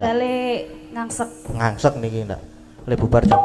Balik ngangsek. Ngangsek niki ndak. Le bubar jam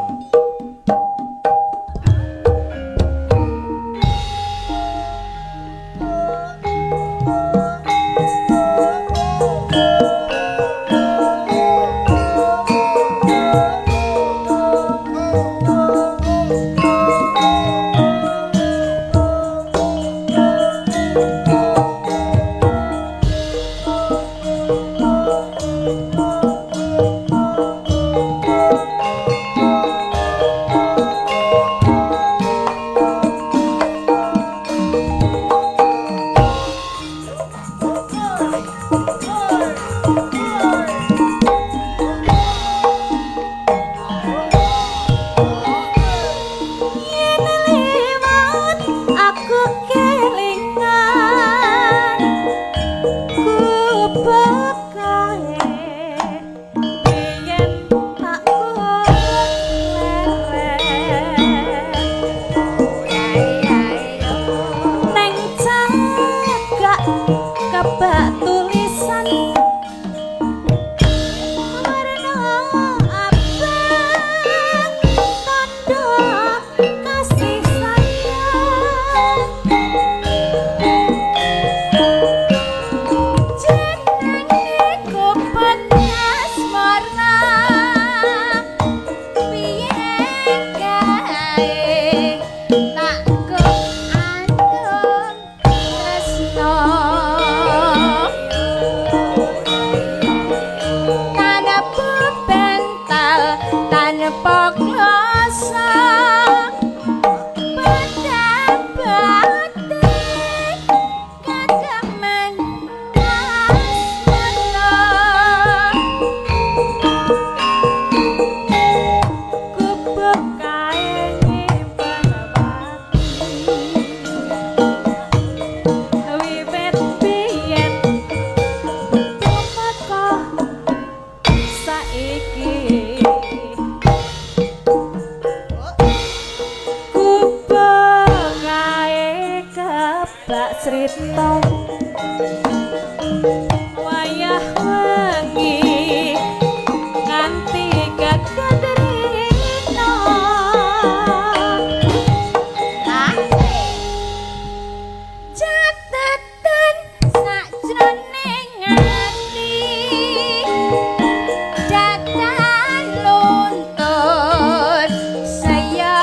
cerita wayah wengi nganti kadrina catatan sakjroning ati datan luntur saya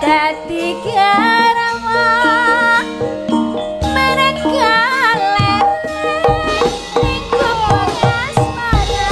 dadi garwa mereka lengku asmara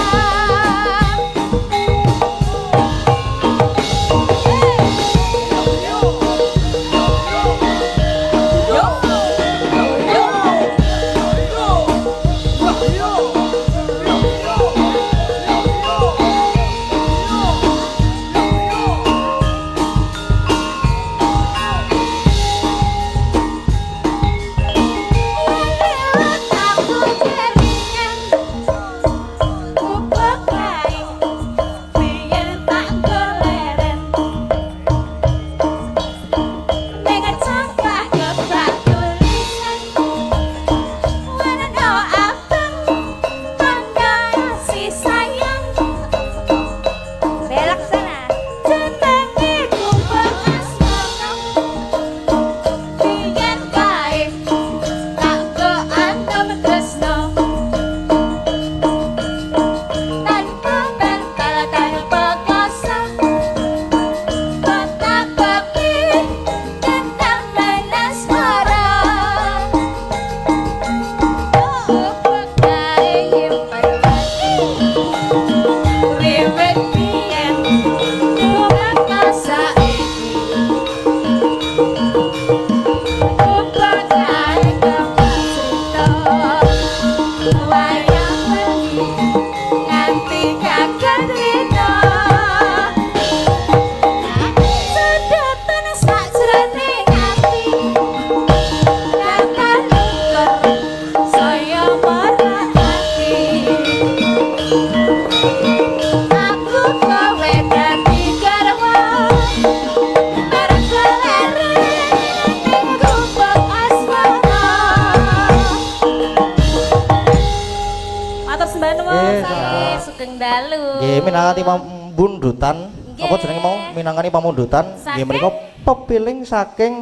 dalu. Nggih, minangkani pambundutan. Nggih. Apa jenenge mau? Minangkani pamundutan nggih Saking? menika pepiling saking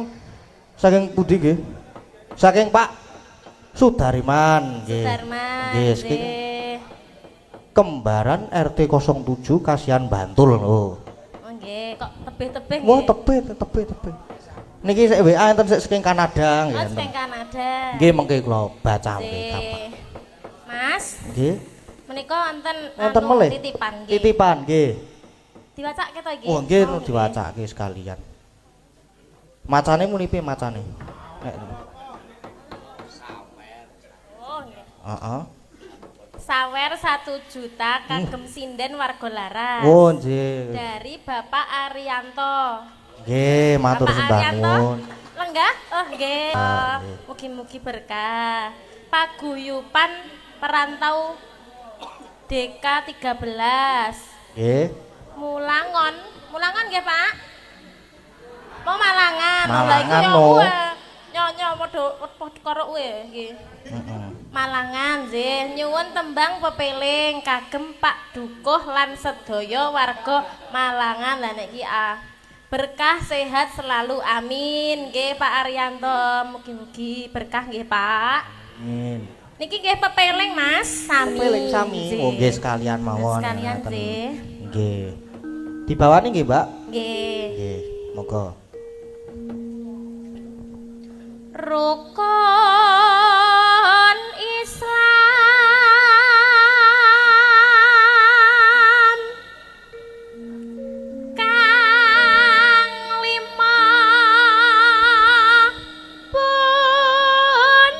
pundi nggih? Saking Pak Sudarman nggih. Sudarman. Nggih, saking kembaran RT 07 Kasihan Bantul lho. Oh nggih, kok tebih-tebih Wah, nggih. tebih. Niki sik WA enten sik saking Kanada nggih. Oh, enten. saking Kanada. Nggih mengke kula bacawe Nggih. kapak. Mas, Nggih. menika wonten Enten anu, melih. titipan nggih. Titipan nggih. Diwacake to iki? Oh, nggih nu nggih. diwacake sekalian. Macane muni piye macane? Nek Oh nggih. heeh. Sawer 1 juta kagem sinden warga laras. Oh, nggih. Dari Bapak Arianto. Nggih, matur Bapak sembah Arianto, nuwun. lenggah? Oh nggih. Ah, nggih. Mugi-mugi berkah. Paguyupan perantau DK13. Nggih. Mulangon nggih Pak? Mau Malangan. Malangan, Lah no. iku ya nyonya padha karo kowe nggih. Heeh. Malangan nggih, nyuwun tembang pepeling kagem Pak Dukuh lan sedaya warga Malangan. Lah nek iki berkah sehat selalu amin nggih Pak Arianto. Mugi-mugi berkah nggih Pak. Amin. Niki nggih pepeling Mas, sami. Pepeling sami. nggih. Oh, nggih sekalian mawon. Sekalian Ngaten. nggih. Nggih. Dibawani nggih, Mbak? Nggih. Nggih, monggo. Rukun Islam kang lima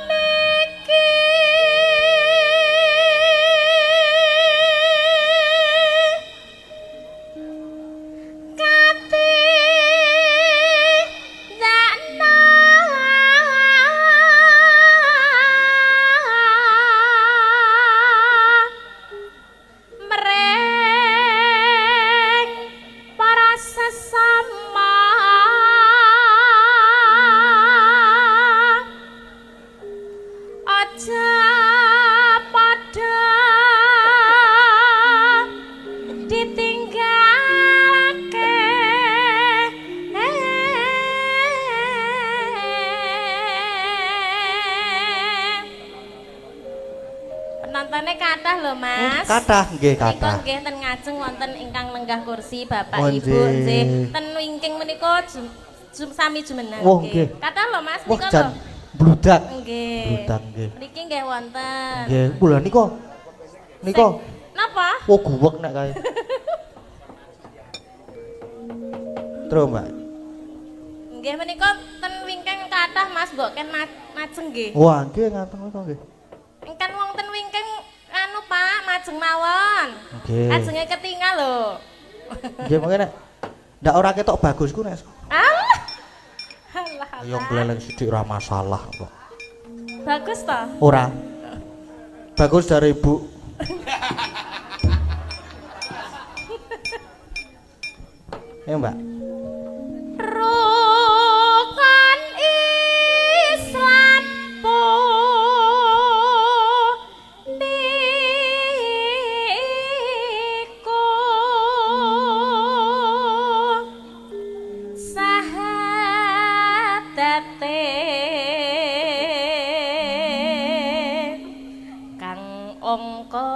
puniki Dana mereng para sesama aja pada ditinggalke penontonnya kathah lho Mas. Kathah nggih, Menika kathah. nggih ten ngajeng wonten ingkang lenggah kursi Bapak Oh, Ibu nggih. nggih. Ten wingking menika sami jumeneng Wah, nggih. Kathah lho Mas Wah, menika jan lho. bludak. Nggih. Bludak nggih. Mriki nggih wonten. Nggih, kula nika. Nika, Napa? wah guwek nek kae. Terus, Mbak. Nggih menika ten wingking kathah Mas mbok ken majeng nggih. Wah, nggih ngaten nika nggih. Engkan wong ten wingking anu Pak, majeng mawon. Nggih. Ajenge ketinggal lho. Nggih, mengke nek ndak ora ketok bagusku nek. Alah. Alah. Ayo gleleng sithik ora masalah kok. Bagus toh? Ora. Bagus dari Ibu. Ya, Mbak. Rukun Islam puniku sahadate kang angka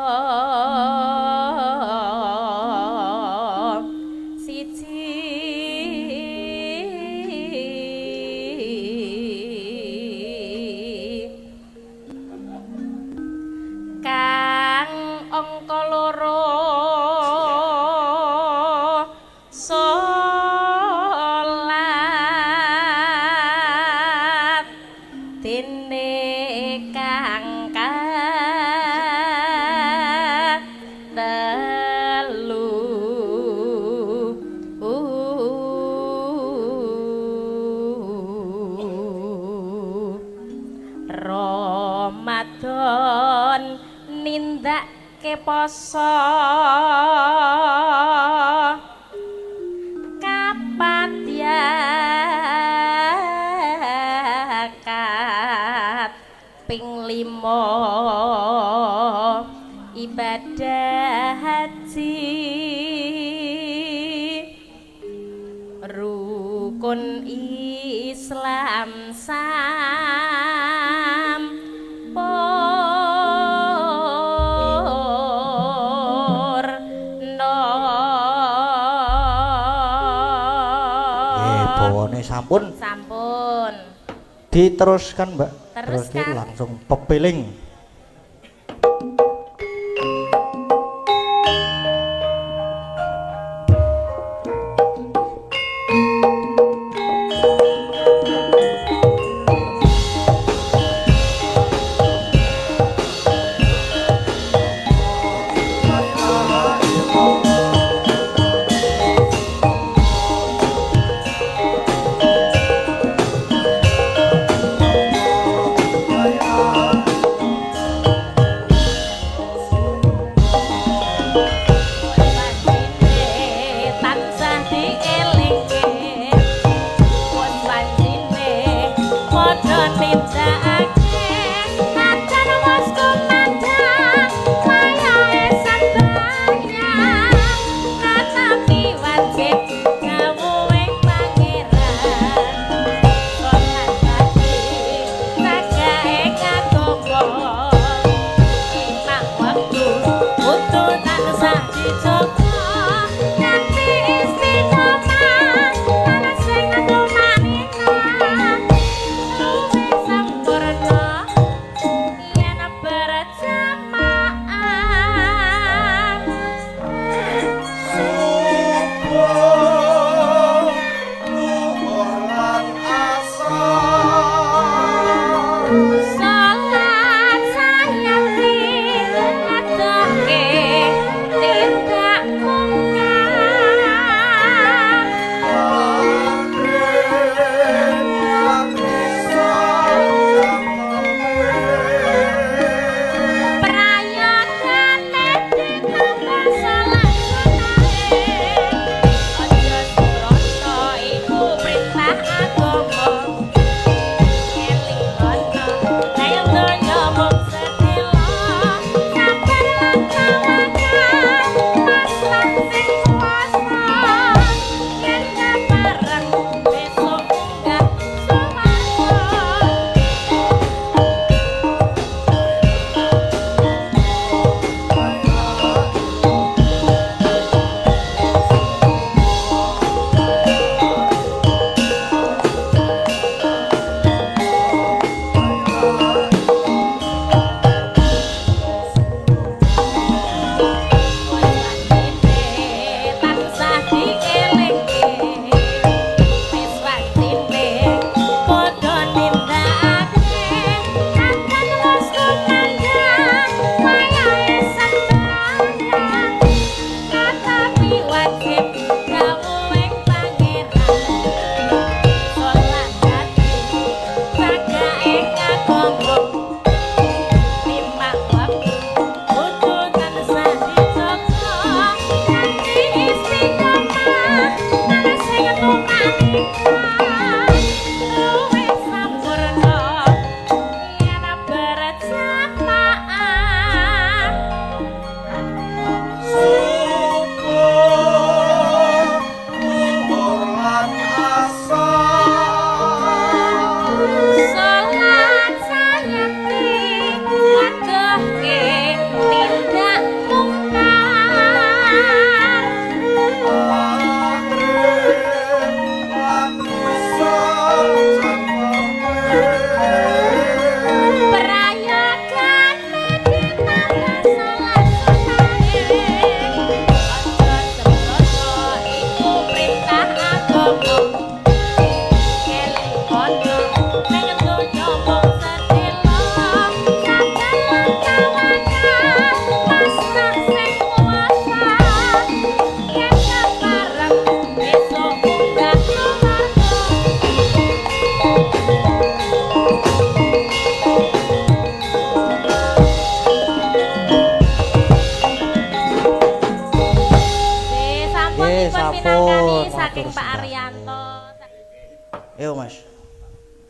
siji kang angka loro salat dene kang telu Ramadan nindake poso kapatyakat ping 5 ibadah haji rukun Islam sampun sampun diteruskan Mbak teruskan langsung pepeling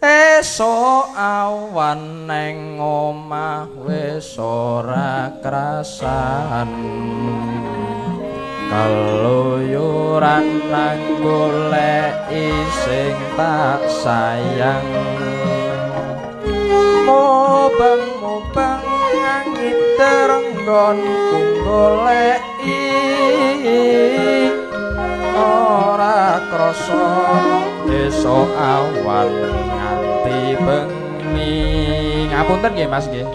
esuk awan neng omah wis ora krasan kaluyuran nang goleki sing tak sayang mubeng-mubeng angin terenggonku goleki ora krasa esuk awan nganti bengi ngapunten nggih Mas nggih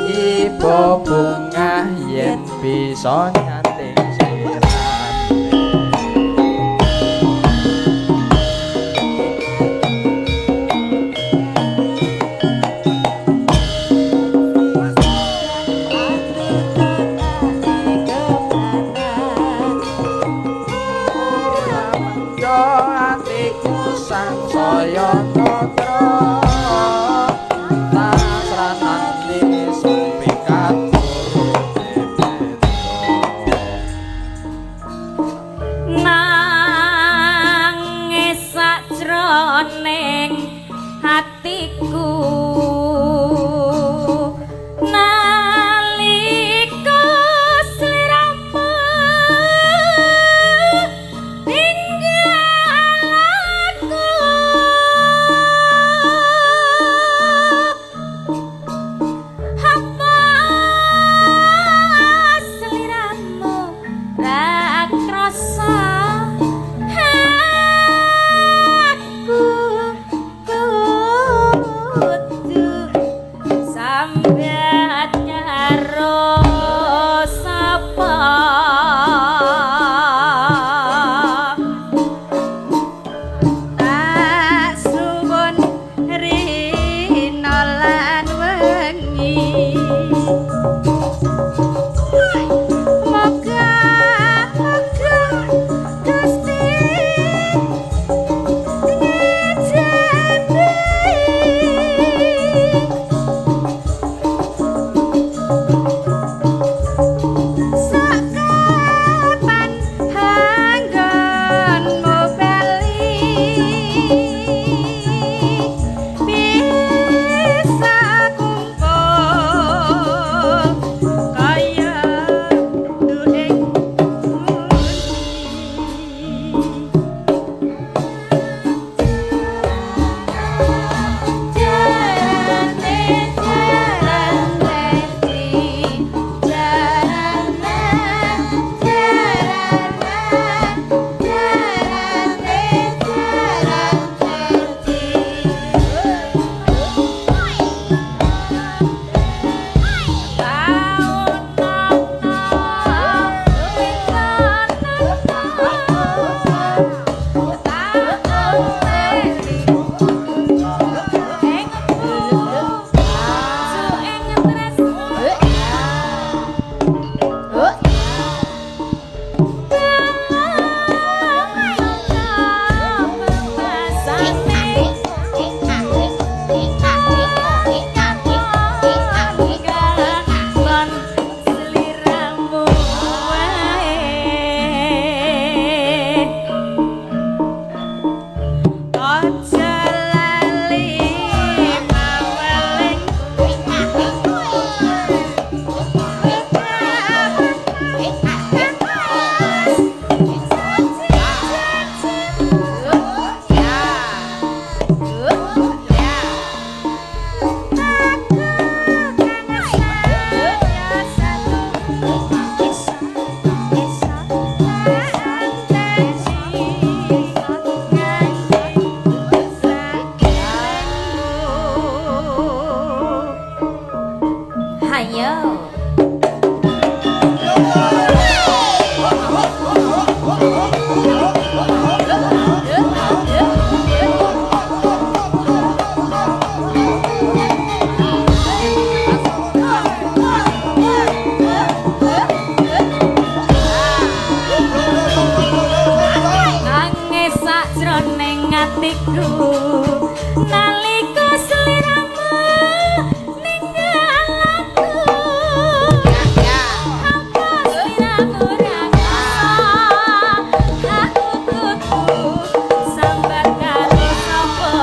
Ibu bunga yen bisa nyanting sirane atiku sansaya natra jroning atiku nalika sliramu ninggal aku apa sliramu rasa aku kudu sambat karo sapa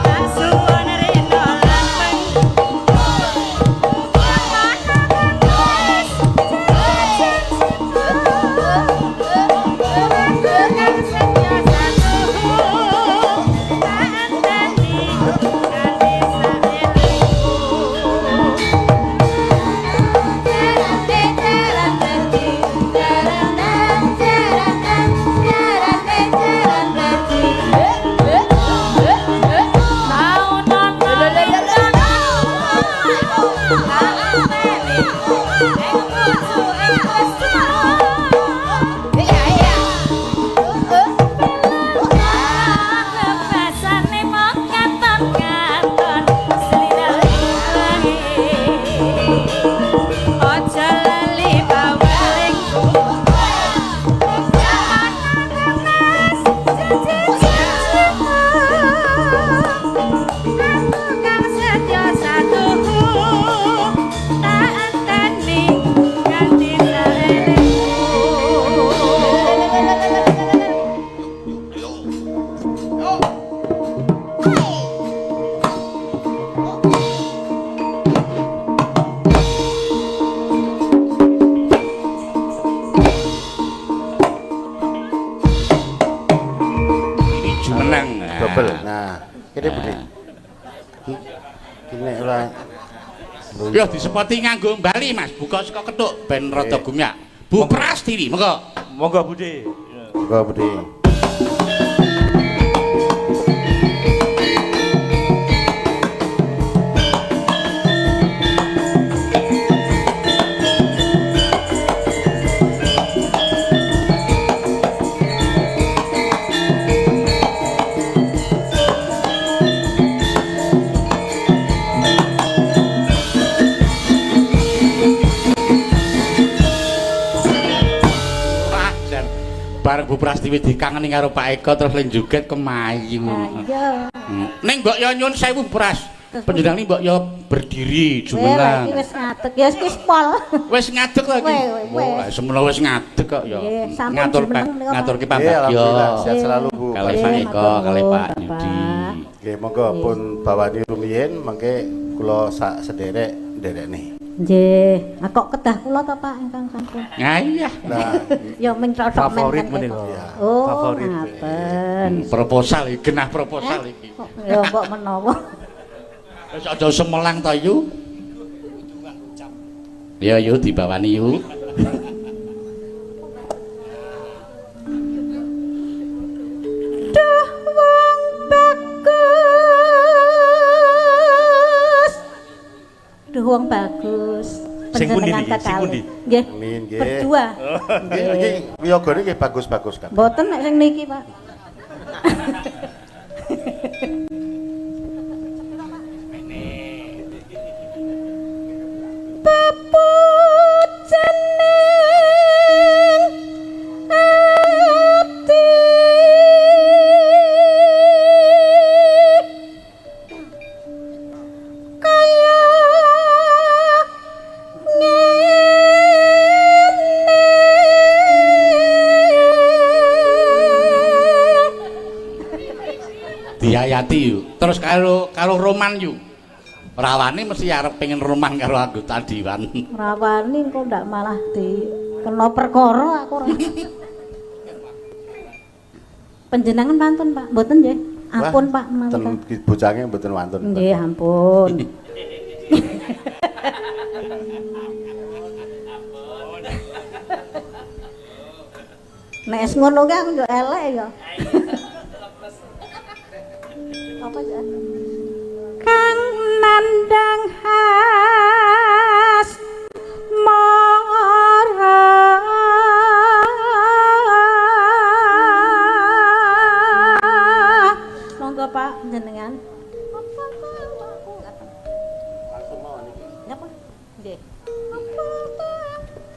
kasuwun rena lan Ya disepoti nganggo Bali Mas, buka saka kethuk ben rada gumyak. Bu Prastiwi, monggo. Monggo Budi. Monggo Budi. Bareng Bu Prastiwi dikangeni karo Pak Eko terus len joget kemayu. Iya. Ning mbok yo nyun sewu Pras. Panjenengan iki mbok yo berdiri jumeneng. Wis ngadeg ya wis pol. Wis ngadeg lho iki. Oh, semono wis ngadeg kok yo. Ngaturke pambagyo. Sehat selalu Bu. Kalih Pak Eko, kalih Pak Yudi. Nggih, monggo pun bawani rumiyin mengke kula sak sederek nderekne. Nggih, kok kedah kula to Pak ingkang sampun. Nah iya. Nah, Ya ming cocok Favorit menika. Oh, Favorit. ngaten. Proposal iki, genah proposal iki. Ya kok menawa. Wis aja semelang to yu. Ya yu dibawani yu. Duh wong bagus. Duh wong bagus. Sing pundi Panjenengan niki? Sing kekalih. pundi? Nggih. nggih. Berdua. Nggih, niki wiyagane nggih bagus-bagus kan. Mboten nek sing niki, Pak. Papucening ati kaya Diayati yu. Terus karo Roman yu. Rawani mesti arep pengen Roman karo anggota dewan. Rawani kok ndak malah di kena perkara aku ora. Panjenengan pantun, Pak. Mboten nggih. Ampun, Pak, menawi. Ten bocange mboten wonten. Nggih, ampun. Nek wis ngono ki aku yo elek ya. Apa ya? Kang nandang khas mara monggo Pak jenengan. Langsung mau niki. Napa? Nggih.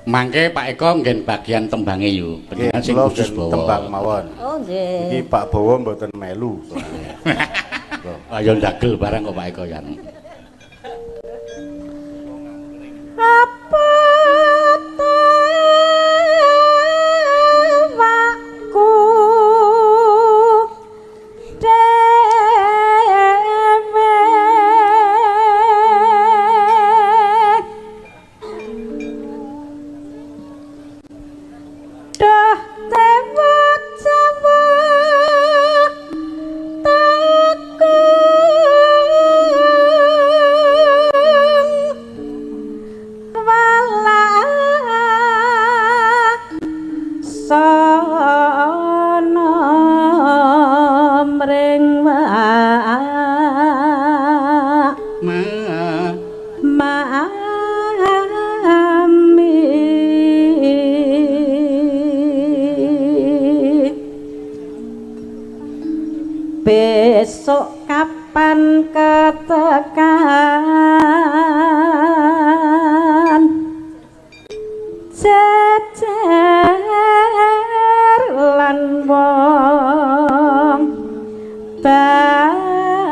Mangke Pak Eko nggen bagian tembange yu. Panjenengan sing kula khusus ngen bawa. tembang mawon. Oh nggih. Iki Pak Bowo mboten melu. Ayo ndagel barang kok Pak Eko yan. Apa tawaku dewe dah tewa jawa sono mring mami besok kapan ketekan jejer lan wong bagus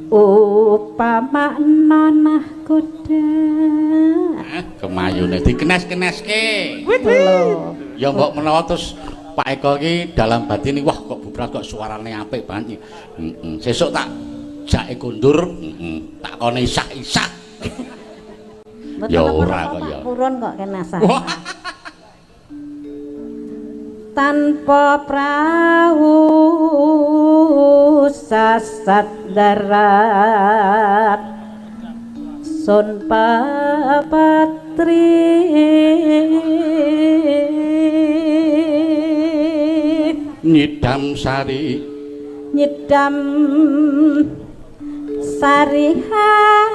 upama kuda Kemayune dikenes-keneske. lho Ya mbok menawa terus Pak Eko iki dalam batin wah kok bubrak kok suarane apik banget. Sesuk tak jake kondur, tak kone isak-isak. Ya ora kok ya. purun kok kenasan tanpa perahu sasat darat sun papatri Nyidam sari nyidam sari khas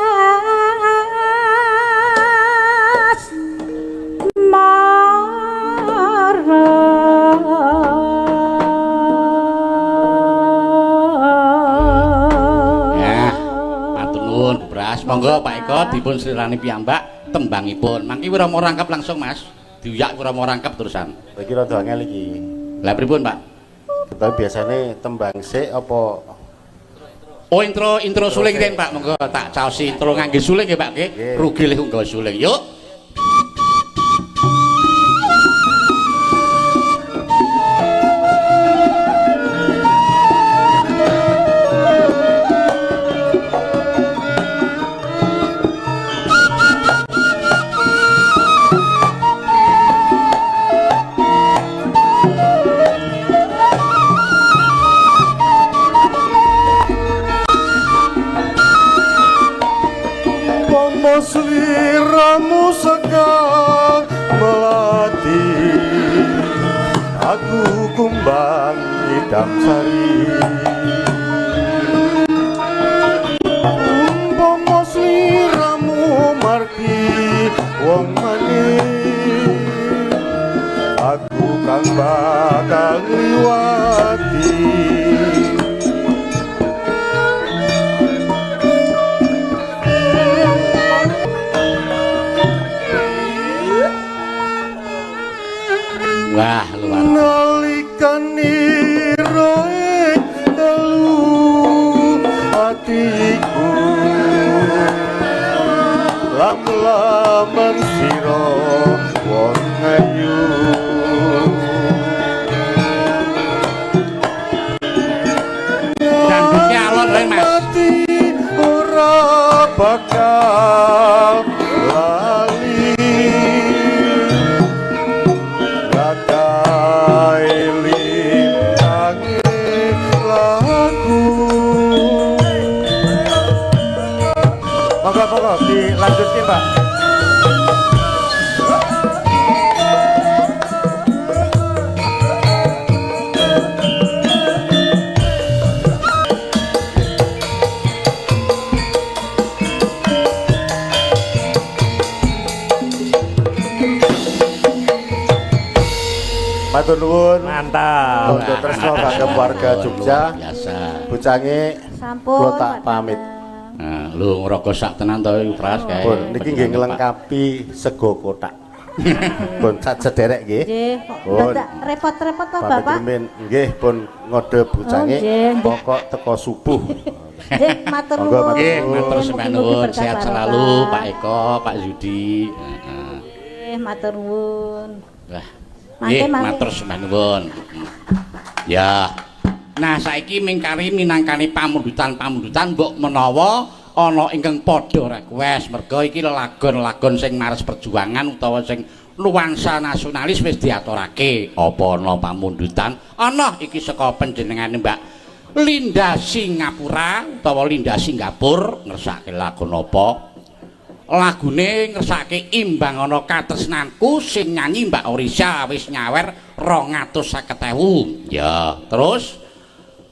ya matur nuwun Bras monggo Pak Eko dipun srirani piyambak tembangipun mangki wirama rangkep langsung Mas diuyak wirama rangkep terusan Iki rada angel iki. lah pripun Pak Tapi biasane tembang sik apa oh intro suling ten Pak monggo tak caosi intro ngangge suling nggih Pak nggih rugi leh nggawa suling yuk sliramu sekar melati aku kumbang idam sari umpama sliramu marti wong manis aku kang bakal liwati wah luar nalikane roe telu atiku lam-laman sira wong ayu dangdutnya alon reng Mas ora bakal lali Monggo dilanjutke Mbak. Matur nuwun. Mantap. Untuk tresno kagem warga Jogja. biasa Bucange Sampun. Kula tak Pak pamit. Dadang. Nah, lho ngroko sak tenan to Pras kae. Pun niki nggih nglengkapi sego kotak. Pun sak sederek nggih. Nggih, Pun. dadak repot-repot to Pamit Bapak. rumiyin. Nggih pun ngode bujange Oh, nggih. pokok teko subuh. Nggih, matur Monggo, nuwun. Nggih, matur Mugi-mugi sembah nuwun, berkah sehat barokah. selalu Pak Eko, Pak Yudi. Heeh. Nggih, matur nuwun. Wah. Mangke, Nggih, mangke. matur sembah nuwun. Ya. Nah, saiki mingkari minangkani pamundutan mbok menawa ana ingkang padha request merga iki lelagon-lagon sing mares perjuangan utawa sing nuansa nasionalis wis diaturake. Apa ana pamundutan? Ana iki saka panjenengane Mbak Linda Singapura utawa Linda Singapura ngersake lagon apa? Lagune ngersake imbang ana katresnanku sing nyanyi Mbak Orisha wis nyawer 250.000. Ya, terus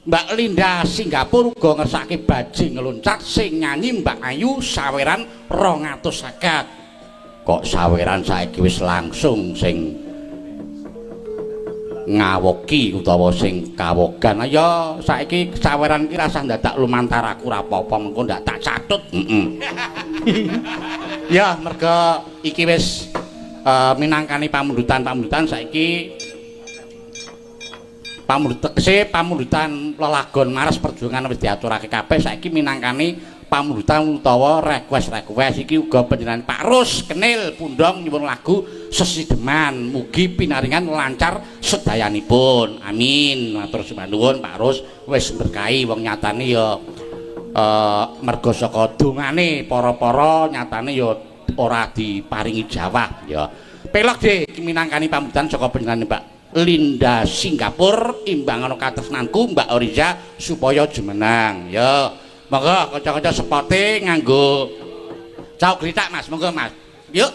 Mbak Linda Singapura uga ngersake bajing ngeluncat sing nyanyi Mbak Ayu saweran 250. Kok saweran saiki wis langsung sing ngawoki utawa sing kawogan. Ayo saiki saweran iki rasah dadak lumantar aku ora apa-apa mengko ndak tak catut. Ya merga iki wis minangkani pamundutan saiki pamundutan lelagon mares perjuangan wis diaturake kabeh saiki minangkani pamundutan utawa request iki uga panjenengan Pak Rus Kenil Pundong nyuwun lagu Sesideman mugi pinaringan lancar sedayanipun amin matur sembah nuwun Pak Rus wis berkahi wong nyatane ya merga saka dongane para-para nyatane ya ora diparingi jawab ya pelok deh minangkani pamundutan saka panjenengan Pak Linda Singapura imbang ana katresnanku Mbak Oriza supaya jumenang ya monggo kanca-kanca sepote nganggo cauk gritak Mas monggo Mas yuk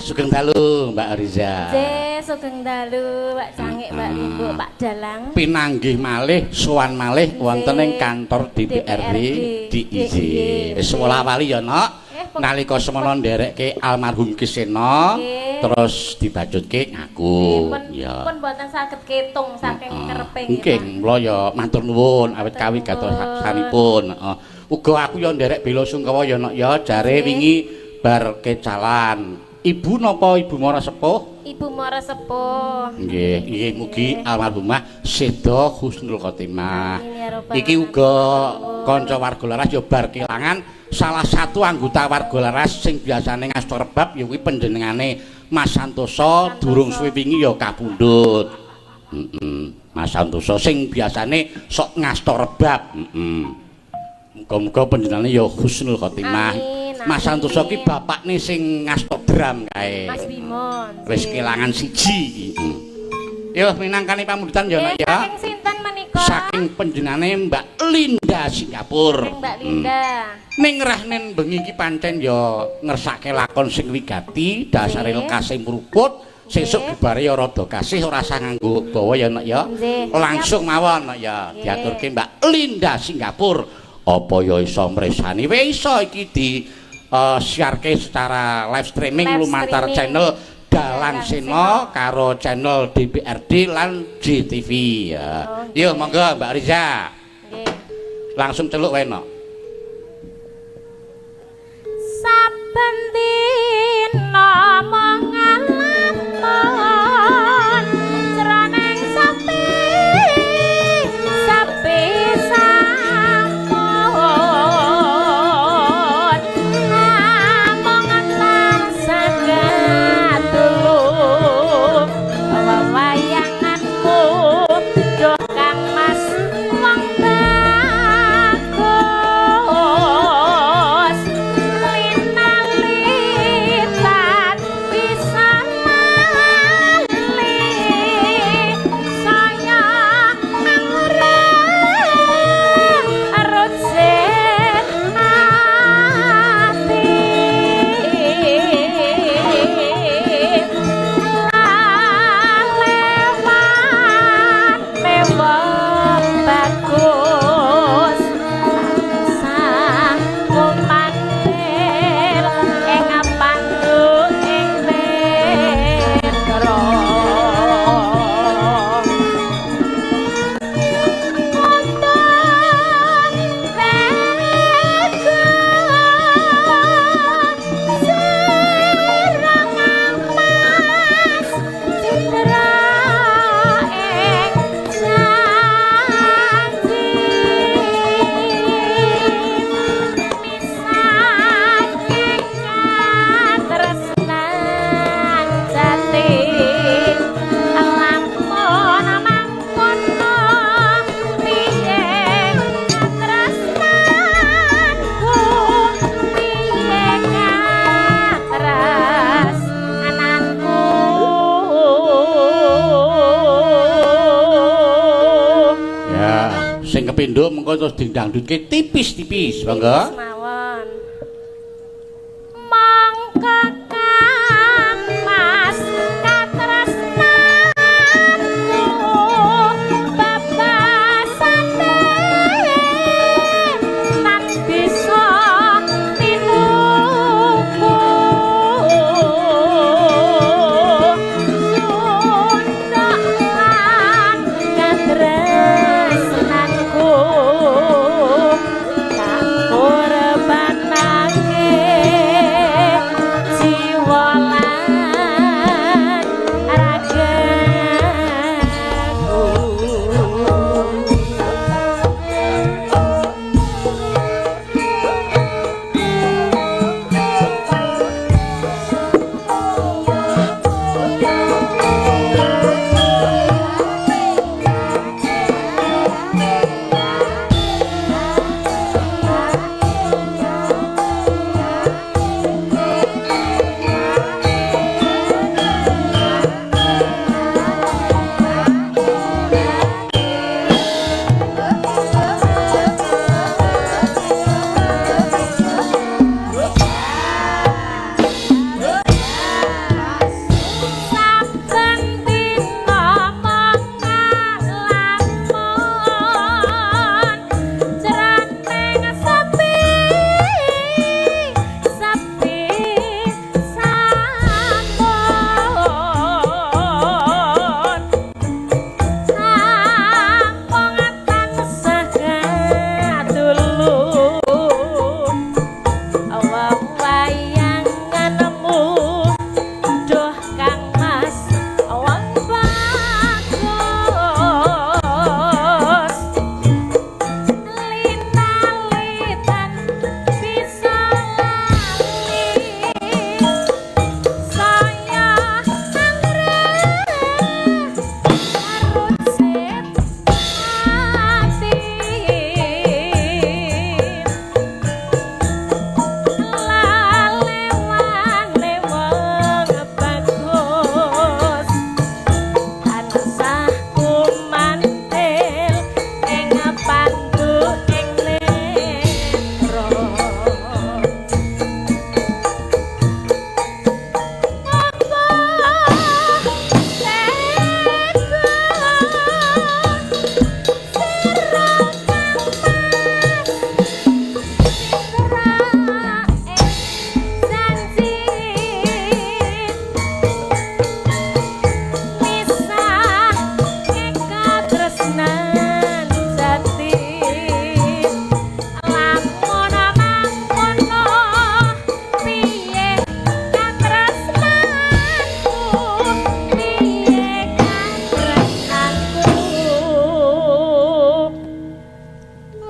Sugeng dalu Mbak Riza. Nggih, sugeng dalu Pak Cangik, Mbak Ibu, Pak Dalang. Pinanggih malih sowan malih wonten ing kantor DPRD DIY. Wis wala-wali ya, Nok. Nalika semana nderekke almarhum Kisena terus dibajutke ngaku ya. Pun mboten saged ketung saking kereping. Nggih, mula ya matur nuwun awit kawigatosipun. Uga aku ya nderek bela sungkawa ya, Nok ya, jare wingi bar kecalan. Ibu napa Ibu Mara Sepuh? Ibu Mara Sepuh. Nggih, mugi almarhumah seda husnul khotimah. Amin ya rabbal Iki uga kanca warga laras ya bar kelangan salah satu anggota warga laras sing biasane ngasta rebab ya kuwi panjenengane Mas Santoso durung suwe wingi ya kapundhut. Mas Santoso sing biasane sok ngasta rebab. Muga-muga panjenengane ya husnul khotimah. Mas Santoso ki bapakne sing ngasta dram kae. Mas Bimon. Wis kelangan siji. Yo minangkani pamundutan ya Nak ya. Saking sinten menika? Saking panjenengane Mbak Linda Singapura. Mbak Linda. Ning rahnen bengi iki pancen ya ngersake lakon sing wigati, dasare lekase mruput, sesuk bubare ya rada kasih ora usah nganggo bawa ya Nak ya. Langsung mawon Nak ya diaturke Mbak Linda Singapura. Apa ya iso mresani? Wis iso iki di siarke secara live streaming lumantar channel Dalang Sena karo channel DPRD lan JTV ya. Yo monggo Mbak Riza. Nggih. Langsung celuk wae no. Saben dina mangalamon jroning sepi sampun amongan lan sagadulu wayanganmu doh Kang Mas wong bagus nduk mengko terus dingdangdutke tipis-tipis, monggo. Mawon. Mangka kang Mas katresnanku babasane tan bisa tinuku sundak lan katresnanku tak korbanake jiwa lan saben dina mangalamun jroning sepi sampun sampun tansah kadulu wayanganmu duh Kang Mas wong bagus lintalitan bisa lali saya angreh arut sit ati lalewane wong bagus tansah kumantil ing pandu ing netra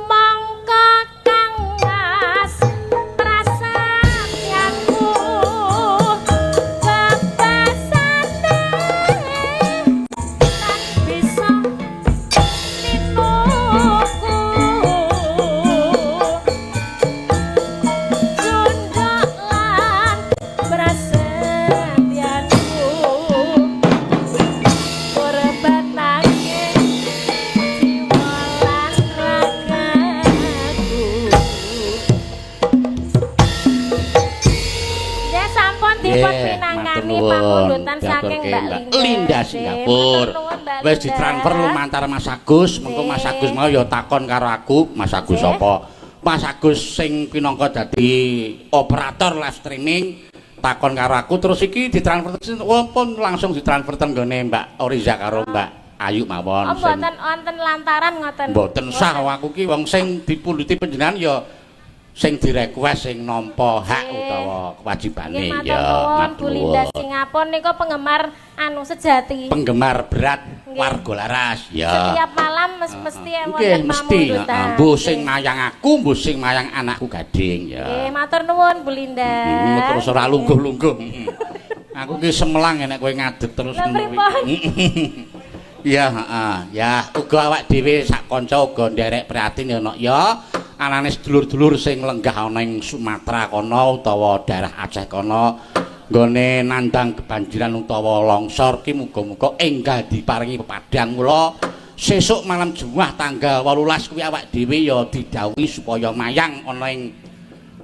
mangka kang Mas prasayanku babasane tan bisa tinuku sundak lan prasetyanku korbanake jiwa lan ragaku. Ya sampun dipun pinangkani pangulutan saking Mbak Linda Singapura. Wis ditransfer lumantar Mas Agus, mengko Mas Agus mau ya takon karo aku, Mas Agus sapa? Mas Agus sing pinangka dadi operator live streaming takon karo aku terus iki ditransfer pun langsung ditransfer teng nggone Mbak Oriza karo Mbak Ayu mawon. Oh mboten wonten lantaran ngoten. Mboten sah aku ki wong sing dipundhuti panjenengan ya sing direquest sing nampa hak utawa kewajibane ya. Bu Linda Singapura niku penggemar anu sejati. Penggemar berat warga laras ya. Setiap malam mesti wonten pamundhutan. Mbuh sing mayang aku, mbuh sing mayang anakku gading ya. Nggih, matur nuwun Bu Linda. Terus ora lungguh-lungguh. Aku ki semelang nek kowe ngadeg terus ngono. Iya, heeh. Ya, uga awak dhewe sak kanca uga nderek prihatin ya nok ya. Anane sedulur-dulur sing lenggah ana ing Sumatera kono utawa daerah Aceh kono nggone nandhang kebanjiran utawa longsor ki muga-muga enggal diparingi pepadhang kula sesuk malam Jumat tanggal 18 kuwi awak dhewe ya didhawuhi supaya mayang ana ing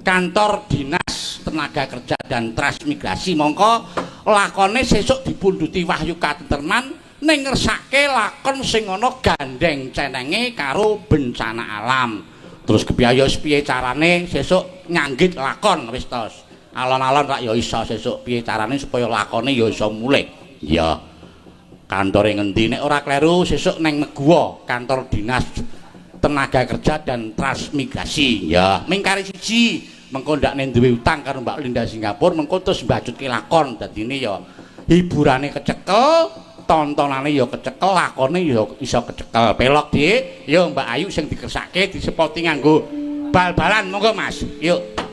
kantor dinas tenaga kerja dan transmigrasi. Mongko lakone sesuk dipundhuti Wahyu Katentreman ning ngersake lakon sing ana gandeng cenenge karo bencana alam. Terus kepiye piye carane sesuk nyanggit lakon wis tos. Alon-alon rak ya iso sesuk piye carane supaya lakone ya iso mulih. Ya. Kantore ngendi nek ora kleru sesuk neng Meguwa, kantor dinas tenaga kerja dan transmigrasi. Ya, mingkari siji mengko ndakne duwe utang karo Mbak Linda Singapura mengko terus mbajutke lakon. Dadine ya hiburane kecekel, tontonane ya kecekel, lakone ya iso kecekel. Pelok Dik, ya Mbak Ayu sing dikersake disepoti nganggo bal-balan monggo Mas. Yuk.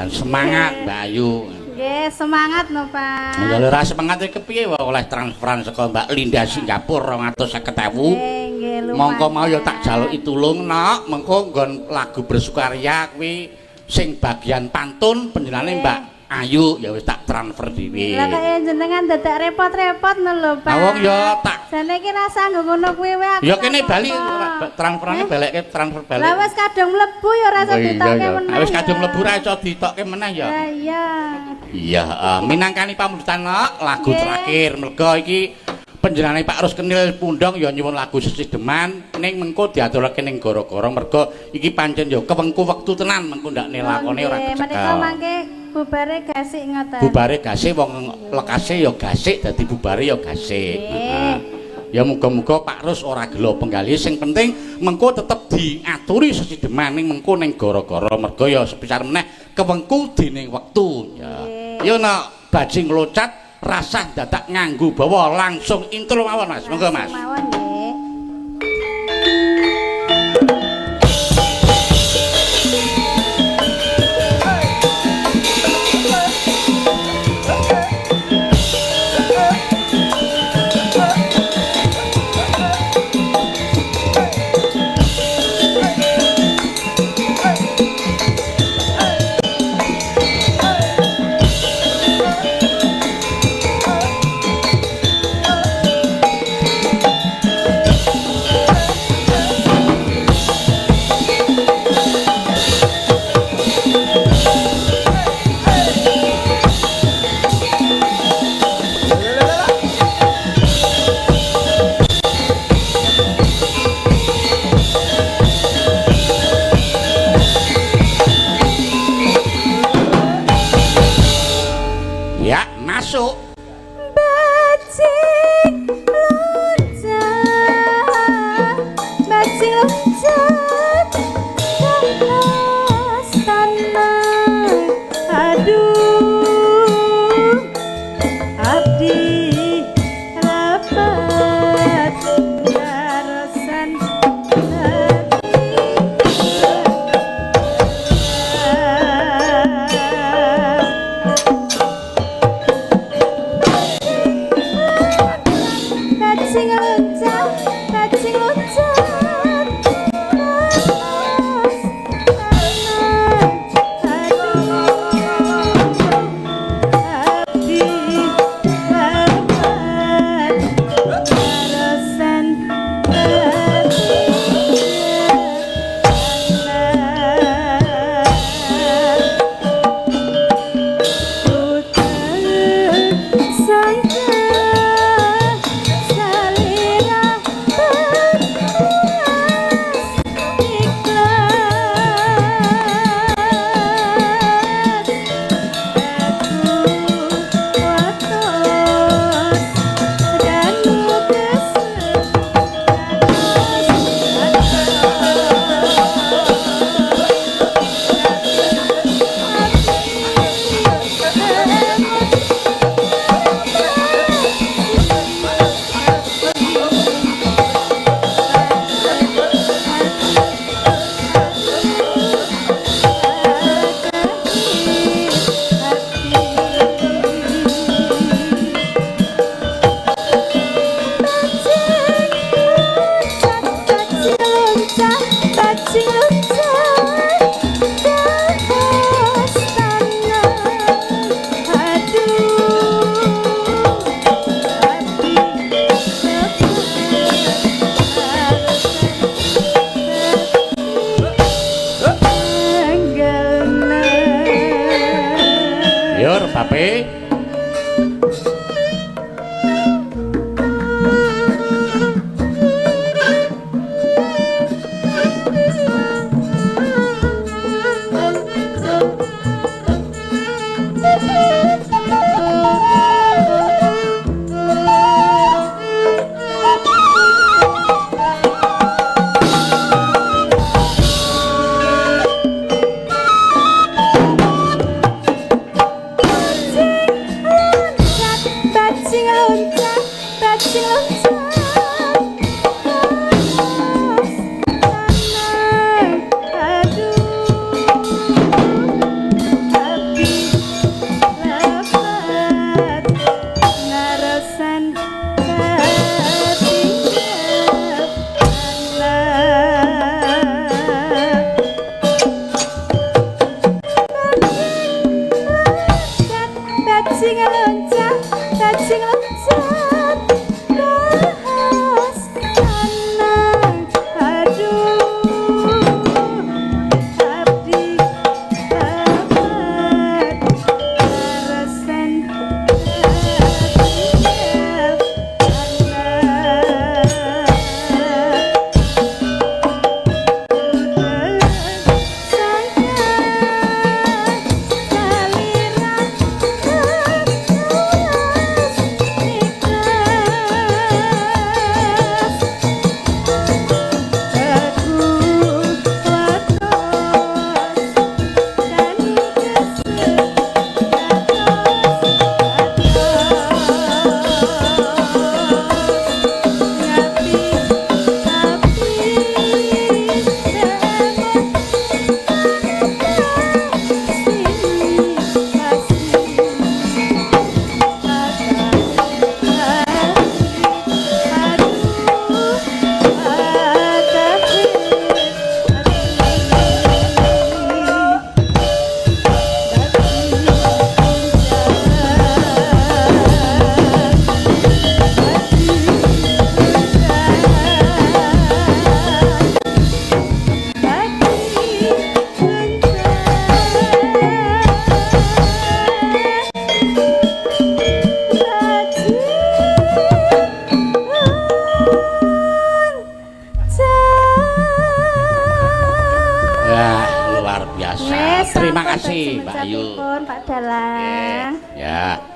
Semangat Mbak Ayu. Nggih, semangat no, Pak. Ya lho ra semangat iki kepiye wae oleh transferan saka Mbak Linda Singapura 250.000. Nggih, Mongko mau ya tak jaluki tulung nok, mengko nggon lagu bersukaria kuwi sing bagian pantun panjenengane Mbak Ayu ya wis tak transfer dhewe. Lah kaya jenengan dadak repot-repot no lho, Pak. Wong ya tak jane iki rasa nggo ngono kuwi wae aku. Ya kene bali transferane balekke transfer balik. Lah wis kadung mlebu ya ora iso ditokke meneh. Wis kadung mlebu ra iso ditokke meneh ya. Lah iya. Iya, minangkani pamundhutan lagu terakhir mergo iki panjenengane Pak Ruskenil Pundong ya nyuwun lagu Sesideman ning mengko diaturake ning gara-gara mergo iki pancen ya kewengku wektu tenan mengko ndakne lakone ora kecekel. Menika mangke bubare gasik ngoten. Bubare gasik wong lekase ya gasik dadi bubare ya gasik. Heeh. Ya muga-muga Pak Rus ora gelo penggali sing penting mengko tetep diaturi Sesideman ning mengko ning gara-gara mergo ya sepisar meneh kewengku dening wektu ya. Ya nek bajing locat rasah dadak nganggo bawa langsung intro mawon Mas. Monggo Mas. Mawon nggih. Salira kasih Mbak Ayu. Pun Pak Dalang. Ya.